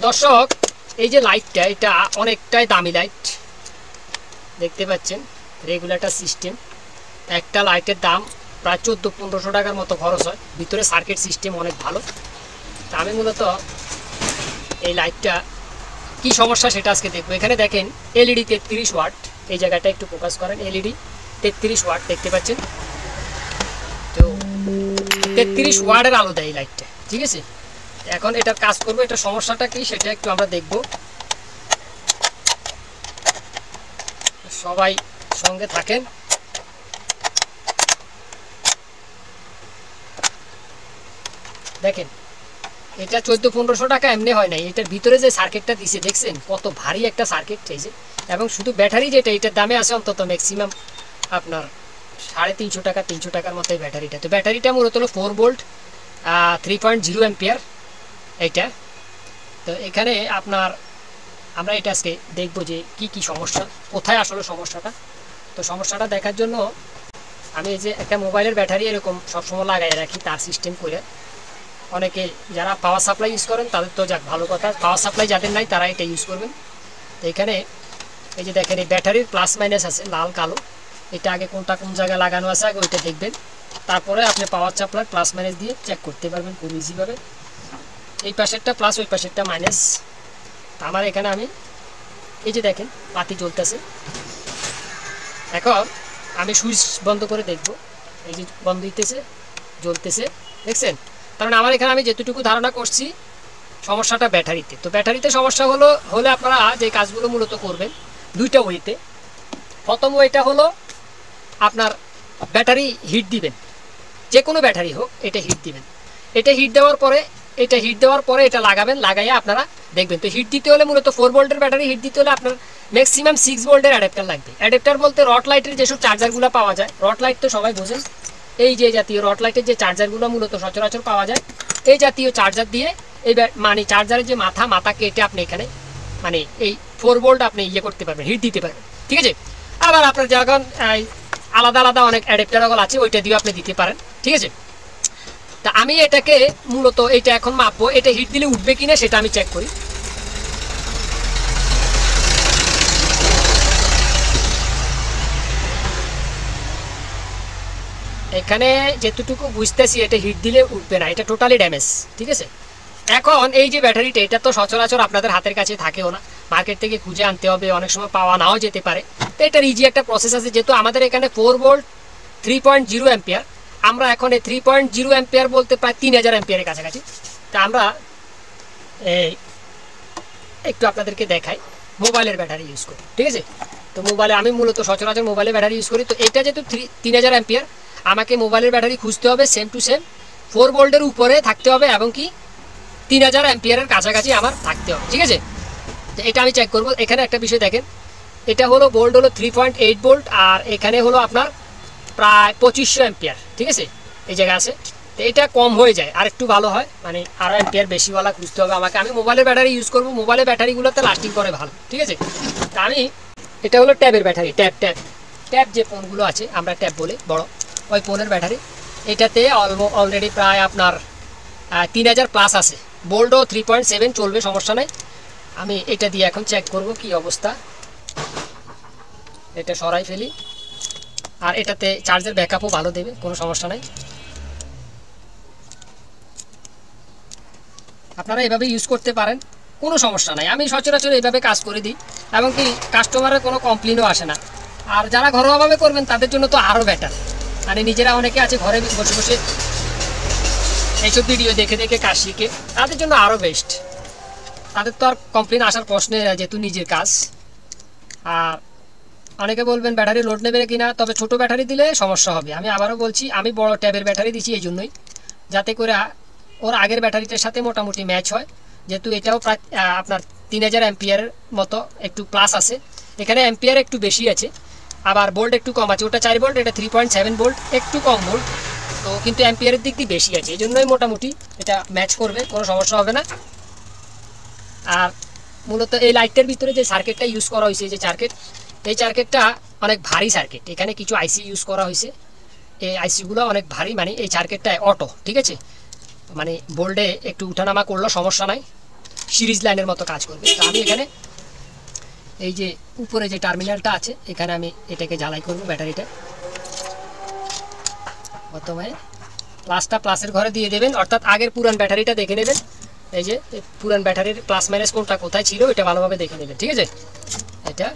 দর্শক এই যে লাইটটা, এটা অনেকটাই দামি লাইট, দেখতে পাচ্ছেন রেগুলেটর সিস্টেম। একটা লাইটের দাম প্রায় 1400-1500 টাকার মতো খরচ হয়। ভিতরে সার্কিট সিস্টেম অনেক ভালো। তা আমি মূলত এই লাইটটা কি সমস্যা সেটা আজকে দেখবো। এখানে দেখেন এলইডি 33 ওয়াট, এই জায়গাটা একটু ফোকাস করেন, এলইডি 33 ওয়াট দেখতে পাচ্ছেন। তো 33 ওয়াটের আলো দেয় এই লাইটটা, ঠিক আছে। এখন এটার কাজ করবো, এটা সমস্যাটা কি সেটা একটু আমরা দেখব। সবাই সঙ্গে থাকেন। দেখেন এটা 1400-1500 টাকা এমনি হয় নাই। এটার ভিতরে যে সার্কিটটা দিছে দেখছেন কত ভারী একটা সার্কিট চাইছে। এবং শুধু ব্যাটারি যেটা, এটার দামে আছে অন্তত ম্যাক্সিমাম আপনার 350 টাকা 300 টাকার মতো এই ব্যাটারিটা। তো ব্যাটারিটা মূলত হলো 4 ভোল্ট 3.0 অ্যাম্পিয়ার এইটা। তো এখানে আপনার আমরা এটা আজকে দেখবো যে কি কি সমস্যা, কোথায় আসলে সমস্যাটা। তো সমস্যাটা দেখার জন্য আমি এই যে একটা মোবাইলের ব্যাটারি এরকম সবসময় লাগাই রাখি তার সিস্টেম করে। অনেকে যারা পাওয়ার সাপ্লাই ইউজ করেন তাদের তো যাক ভালো কথা, পাওয়ার সাপ্লাই যাদের নাই তারা এটা ইউজ করবেন। তো এখানে এই যে দেখেন এই ব্যাটারির প্লাস মাইনাস আছে লাল কালো, এটা আগে কোনটা কোন জায়গায় লাগানো আছে আগে ওইটা দেখবেন, তারপরে আপনি পাওয়ার সাপ্লাই প্লাস মাইনাস দিয়ে চেক করতে পারবেন খুব ইজিভাবে। এই পাশেরটা প্লাস, ওই পাশেরটা মাইনাস। আমার এখানে আমি এই যে দেখেন বাতি জ্বলতেছে। এখন আমি সুইচ বন্ধ করে দেখব, এই যে বন্ধ হইতেছে জ্বলতেছে দেখছেন। কারণ আমার এখানে আমি যেতটুকু ধারণা করছি সমস্যাটা ব্যাটারিতে। তো ব্যাটারিতে সমস্যা হলে আপনারা যে কাজগুলো মূলত করবেন দুইটা ওয়েতে। প্রথম ওয়েটা হলো আপনার ব্যাটারি হিট দিবেন, যে কোনো ব্যাটারি হোক এটা হিট দিবেন। এটা হিট দেওয়ার পরে এটা লাগাবেন, লাগাইয়া আপনারা দেখবেন। তো হিট দিতে হলে মূলত 4 ভোল্টের ব্যাটারি হিট দিতে হলে আপনার ম্যাক্সিমাম 6 ভোল্টের অ্যাডাপ্টার লাগবে। অ্যাডাপ্টার বলতে রড লাইটের যেসব চার্জারগুলো পাওয়া যায়, রড লাইট তো সবাই বোঝেন, এই যে জাতীয় রড লাইটের যে চার্জারগুলো মূলত সচরাচর পাওয়া যায়, এই জাতীয় চার্জার দিয়ে এই মানে চার্জারের যে মাথা কেটে আপনি এখানে মানে এই 4 ভোল্ট আপনি ইয়ে করতে পারবেন, হিট দিতে পারবেন, ঠিক আছে। আবার আপনার যখন আলাদা আলাদা অনেক অ্যাডাপ্টার আছে ওইটা দিয়ে আপনি দিতে পারেন, ঠিক আছে। তা আমি এটাকে মূলত এটা এখন মাপবো, এটা হিট দিলে উঠবে কিনা সেটা আমি চেক করি। এখানে যেতটুকু বুঝতেছি এটা হিট দিলে উঠবে না, এটা টোটালি ড্যামেজ, ঠিক আছে। এখন এই যে ব্যাটারিটা, এটা তো সচরাচর আপনাদের হাতের কাছে থাকেও না, মার্কেট থেকে খুঁজে আনতে হবে, অনেক সময় পাওয়া নাও যেতে পারে। তো এটার ইজি একটা প্রসেস আছে, যেহেতু আমাদের এখানে 4 ভোল্ট 3.0 অ্যাম্পিয়ার, আমরা এখন 3.0 অ্যাম্পিয়ার বলতে প্রায় 3000 অ্যাম্পিয়ারের কাছাকাছি। তা আমরা একটু আপনাদেরকে দেখাই মোবাইলের ব্যাটারি ইউজ করি, ঠিক আছে। তো মোবাইলে আমি মূলত সচরাচর মোবাইলের ব্যাটারি ইউজ করি। তো এটা যেহেতু 3000 অ্যাম্পিয়ার, আমাকে মোবাইলের ব্যাটারি খুঁজতে হবে সেম টু সেম 4 ভোল্টের উপরে থাকতে হবে এবং কি 3000 অ্যাম্পিয়ারের কাছাকাছি আমার থাকতে হবে, ঠিক আছে। তো এটা আমি চেক করবো। এখানে একটা বিষয় দেখেন, এটা হলো ভোল্ট হলো 3.8 ভোল্ট, আর এখানে হলো আপনার প্রায় 2500 অ্যাম্পিয়ার, ঠিক আছে, এই জায়গায় আছে। তো এটা কম হয়ে যায়, আর একটু ভালো হয়, মানে আরও অ্যাম্পিয়ার বেশিওয়ালা খুঁজতে হবে আমাকে। আমি মোবাইলের ব্যাটারি ইউজ করবো, মোবাইলের ব্যাটারিগুলোতে লাস্টিং করে ভালো, ঠিক আছে। তা আমি এটা হলো ট্যাবের ব্যাটারি, ট্যাব যে ফোনগুলো আছে আমরা ট্যাব বলে বড়, ওই ফোনের ব্যাটারি। এটাতে অলরেডি প্রায় আপনার 3000 প্লাস আছে, ভোল্টও 3.7 চলবে, সমস্যা নেই। আমি এটা দিয়ে এখন চেক করব কি অবস্থা। এটা সরাই ফেলি, আর এটাতে চার্জের ব্যাকআপও ভালো দেবে, কোনো সমস্যা নাই। আপনারা এভাবে ইউজ করতে পারেন, কোনো সমস্যা নাই। আমি সচরাচর এইভাবে কাজ করে দিই, এবং কি কাস্টমারের কোনো কমপ্লেনও আসে না। আর যারা ঘরোয়াভাবে করবেন তাদের জন্য তো আরও বেটার, মানে নিজেরা অনেকে আছে ঘরে বসে বসে এইসব ভিডিও দেখে দেখে কাজ শিখে, তাদের জন্য আরও বেস্ট। তাদের তো আর কমপ্লেন আসার প্রশ্নে, যেহেতু নিজের কাজ। আর অনেকে বলবেন ব্যাটারি লোড নেবে কিনা, তবে ছোট ব্যাটারি দিলে সমস্যা হবে। আমি আবারও বলছি, আমি বড় ট্যাবের ব্যাটারি দিচ্ছি এই জন্যই, যাতে করে ওর আগের ব্যাটারিটার সাথে মোটামুটি ম্যাচ হয়। যেহেতু এটাও প্রায় আপনার 3000 অ্যাম্পিয়ারের মতো, একটু প্লাস আছে, এখানে অ্যাম্পিয়ার একটু বেশি আছে, আবার ভোল্ট একটু কম আছে। ওটা 4 ভোল্ট, এটা 3.7 ভোল্ট, একটু কম ভোল্ট, তো কিন্তু অ্যাম্পিয়ারের দিক দিয়ে বেশি আছে, এই জন্যই মোটামুটি এটা ম্যাচ করবে, কোনো সমস্যা হবে না। আর মূলত এই লাইটের ভিতরে যে সার্কিটটা ইউজ করা হয়েছে, যে এই সার্কিটটা অনেক ভারী সার্কিট। এখানে কিছু আইসি ইউজ করা হয়েছে, এই আইসিগুলো অনেক ভারী, মানে এই সার্কিটটা অটো, ঠিক আছে, মানে বোল্ডে একটু উঠানামা করলেও সমস্যা নাই। সিরিজ লাইনের মতো কাজ করবে। তো আমি এখানে এই যে উপরে যে টার্মিনালটা আছে এখানে আমি এটাকে ঝালাই করব ব্যাটারিটা। প্রথমে প্লাসটা প্লাসের ঘরে দিয়ে দেবেন, অর্থাৎ আগের পুরান ব্যাটারিটা দেখে নেবেন। এই যে পুরান ব্যাটারির প্লাস মাইনাস কোনটা কোথায় ছিল এটা ভালোভাবে দেখে নেবেন, ঠিক আছে। এটা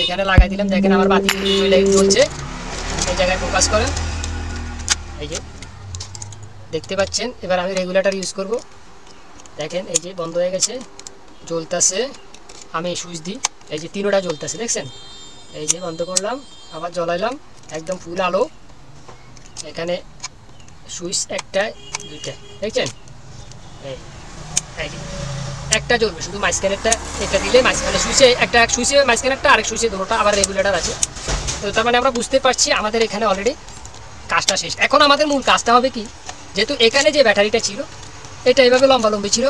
এখানে লাগাই দিলাম, দেখেন আমার বাতি জ্বলছে। এই জায়গায় ফোকাস করেন, এই যে দেখতে পাচ্ছেন। এবার আমি রেগুলেটর ইউজ করব, দেখেন এই যে বন্ধ হয়ে গেছে, জ্বলতেছে। আমি সুইচ দিই, এই যে তিনোটা জ্বলতেছে দেখছেন। এই যে বন্ধ করলাম, আবার জ্বলাইলাম, একদম ফুল আলো। এখানে সুইচ একটা দুইটা দেখছেন, এই একটা জ্বলবে শুধু মাঝখানেরটা, এটা দিলে মাঝখানে সুইচে একটা, এক সুইচে মাঝখানেরটা, আরেক সুইচে দুটোটা আবার রেগুলেটর আছে। তো তার মানে আমরা বুঝতে পারছি আমাদের এখানে অলরেডি কাজটা শেষ। এখন আমাদের মূল কাজটা হবে কি, যেহেতু এখানে যে ব্যাটারিটা ছিল এটা এভাবে লম্বালম্বি ছিল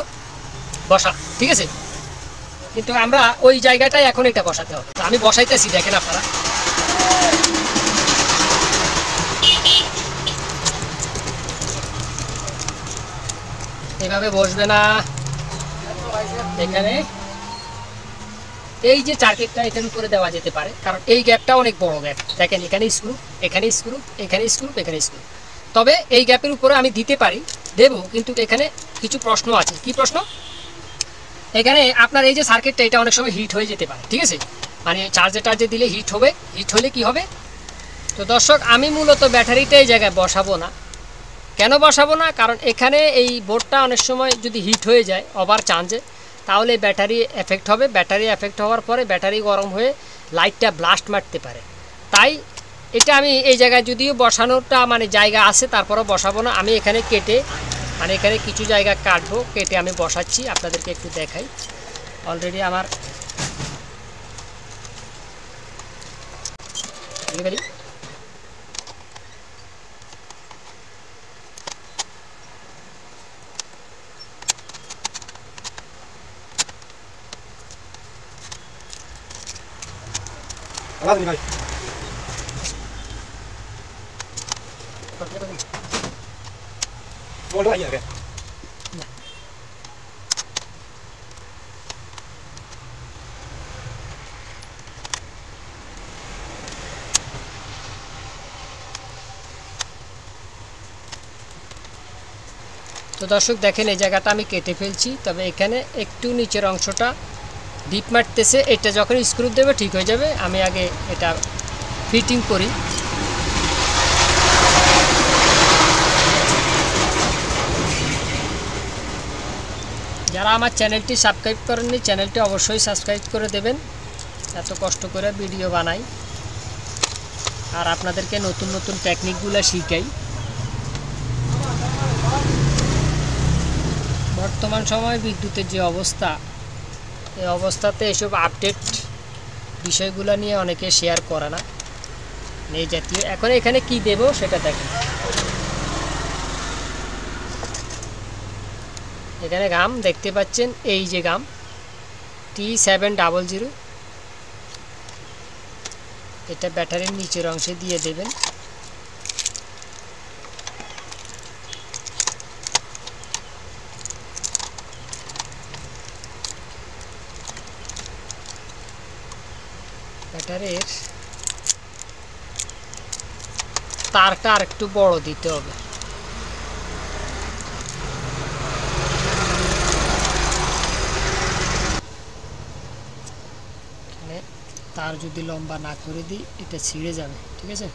বসা, ঠিক আছে, কিন্তু আমরা ওই জায়গাটায় এখন এটা বসাতে হবে। তো আমি বসাইতেছি, দেখেন আপনারা। এভাবে বসবে না, এখানে এই যে সার্কিটটা এটার উপরে দেওয়া যেতে পারে, কারণ এই গ্যাপটা অনেক বড় গ্যাপ। দেখেন এখানে স্ক্রু, এখানে স্ক্রু, এখানে স্ক্রু, এখানে স্ক্রু। তবে এই গ্যাপের উপরে আমি দিতে পারি, দেব, কিন্তু এখানে কিছু প্রশ্ন আছে। কি প্রশ্ন? এখানে আপনার এই যে সার্কিটটা এটা অনেক সময় হিট হয়ে যেতে পারে, ঠিক আছে, মানে চার্জে দিলে হিট হবে। হিট হলে কি হবে? তো দর্শক, আমি মূলত ব্যাটারিটা এই জায়গায় বসাবো না। কেন বসাবো না? কারণ এখানে এই বোর্ডটা অনেক সময় যদি হিট হয়ে যায় ওভার চার্জে, তাহলে ব্যাটারি এফেক্ট হবে। ব্যাটারি এফেক্ট হওয়ার পরে ব্যাটারি গরম হয়ে লাইটটা ব্লাস্ট মারতে পারে। তাই এটা আমি এই জায়গায় যদিও বসানোটা মানে জায়গা আছে, তারপরেও বসাবো না। আমি এখানে কেটে, মানে এখানে কিছু জায়গা কাটবো, কেটে আমি বসাচ্ছি, আপনাদেরকে একটু দেখাই। অলরেডি আমার তো দর্শক দেখেন এই জায়গাটা আমি কেটে ফেলছি, তবে এখানে একটু নিচের অংশটা ডিপ মারতেছে। এটা যখন স্ক্রু দেবে ঠিক হয়ে যাবে। আমি আগে এটা ফিটিং করি। যারা আমার চ্যানেলটি সাবস্ক্রাইব করেননি, চ্যানেলটি অবশ্যই সাবস্ক্রাইব করে দেবেন। এত কষ্ট করে ভিডিও বানাই আর আপনাদেরকে নতুন নতুন টেকনিকগুলো শিখাই। বর্তমান সময়ে বিদ্যুতের যে অবস্থা, এই অবস্থাতে এসব আপডেট বিষয়গুলো নিয়ে অনেকে শেয়ার করে না, এই জাতীয়। এখন এখানে কি দেব সেটা দেখেন। এখানে গাম দেখতে পাচ্ছেন, এই যে গাম T700, এটা ব্যাটারির নিচের অংশে দিয়ে দেবেন। ব্যাটারির তারটা আর একটু বড় দিতে হবে। তার যদি লম্বা না করে দিই এটা ছিঁড়ে যাবে, ঠিক আছে।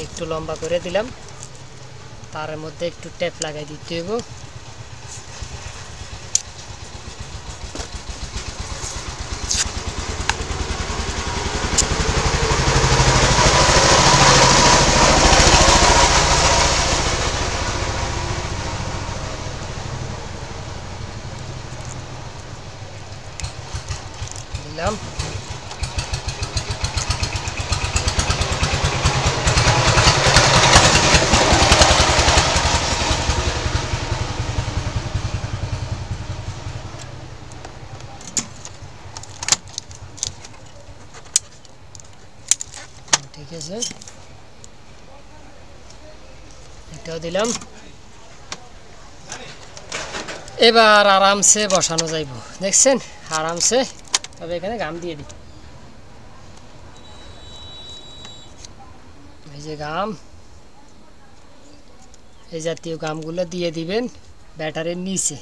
একটু লম্বা করে দিলাম, তার মধ্যে একটু টেপ লাগাই দিতে হবে। দিলাম, ঠিক আছে, এটাও দিলাম। এবার আরামসে বসানো যাইব, দেখছেন আরামসে। তবে এখানে গাম দিয়ে দিই, এই যে গাম, এই জাতীয় গামগুলো দিয়ে দিবেন ব্যাটারির নিচে,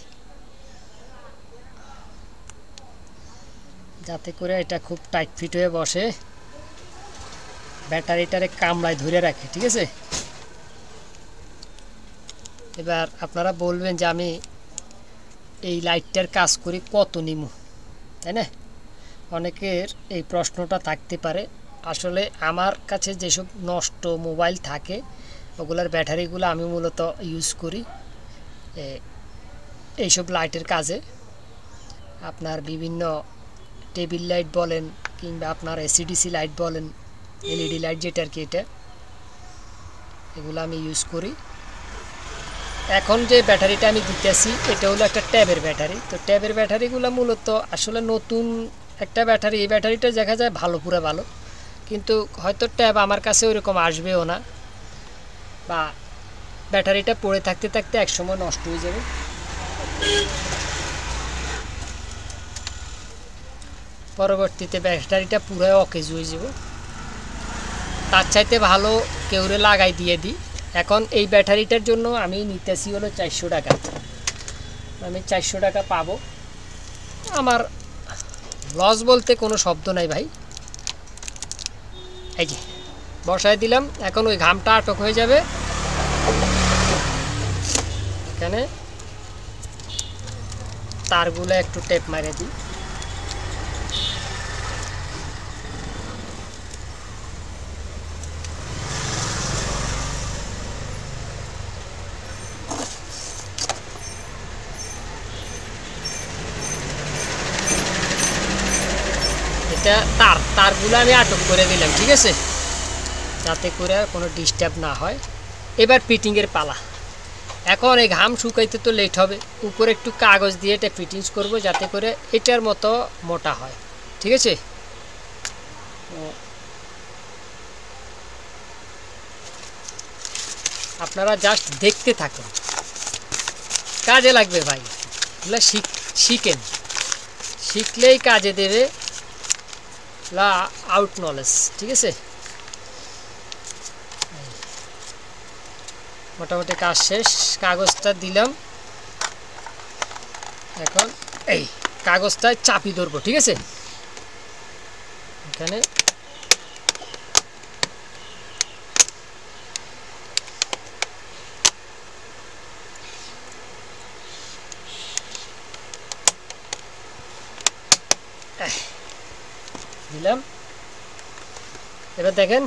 যাতে করে এটা খুব টাইট ফিট হয়ে বসে, ব্যাটারিটারে কামড়ায় ধরে রাখে, ঠিক আছে। এবার আপনারা বলবেন যে আমি এই লাইটটার কাজ করি কত নিমু, তাই না? অনেকের এই প্রশ্নটা থাকতে পারে। আসলে আমার কাছে যেসব নষ্ট মোবাইল থাকে ওগুলোর ব্যাটারিগুলো আমি মূলত ইউজ করি এইসব লাইটের কাজে। আপনার বিভিন্ন টেবিল লাইট বলেন কিংবা আপনার এসিডিসি লাইট বলেন, এলইডি লাইট যেটা আর কি, এটা এগুলো আমি ইউজ করি। এখন যে ব্যাটারিটা আমি দিতেছি এটা হলো একটা ট্যাবের ব্যাটারি। তো ট্যাবের ব্যাটারিগুলো মূলত আসলে নতুন একটা ব্যাটারি, এই ব্যাটারিটা দেখা যায় ভালো, পুরো ভালো, কিন্তু হয়তো ট্যাব আমার কাছে ওইরকম আসবেও না, বা ব্যাটারিটা পড়ে থাকতে থাকতে একসময় নষ্ট হয়ে যাবে। পরবর্তীতে ব্যাটারিটা পুরো অকেজ হয়ে যাবে। তার চাইতে ভালো কেউরে লাগাই দিয়ে দিই। এখন এই ব্যাটারিটার জন্য আমি নিতেছি হলো 400 টাকা। আমি 400 টাকা পাবো, আমার লস বলতে কোনো শব্দ নাই ভাই। এই যে বসায় দিলাম, এখন ওই ঘামটা আটক হয়ে যাবে। এখানে তারগুলো একটু টেপ মারে দিই, এটা তারগুলো আমি আটক করে দিলাম, ঠিক আছে, যাতে করে কোনো ডিস্টার্ব না হয়। এবার ফিটিংয়ের পালা। এখন এই ঘাম শুকাইতে তো লেট হবে, উপরে একটু কাগজ দিয়ে এটা ফিটিংস করব যাতে করে এটার মতো মোটা হয়, ঠিক আছে। আপনারা জাস্ট দেখতে থাকুন, কাজে লাগবে ভাই, এগুলো শিখেন, শিখলেই কাজে দেবে, আউট নলেজ, ঠিক আছে। মোটামুটি কাজ শেষ, কাগজটা দিলাম। এখন এই কাগজটায় চাপি ধরবো, ঠিক আছে। এখানে দিলাম। এবার দেখেন,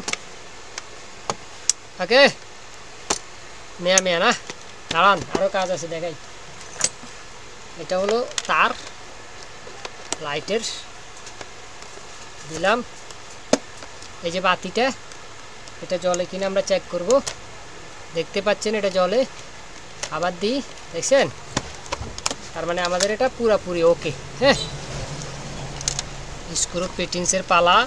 ওকে, মেয়া মেয়া না, দাঁড়ান আরও কাজ আছে দেখাই। এটা হলো তার লাইটের, দিলাম। এই যে বাতিটা, এটা জলে কিনা আমরা চেক করব, দেখতে পাচ্ছেন এটা জলে। আবার দিই, দেখছেন, তার মানে আমাদের এটা পুরাপুরি ওকে। হ্যাঁ, স্ক্রু ফিটিংসের পালা।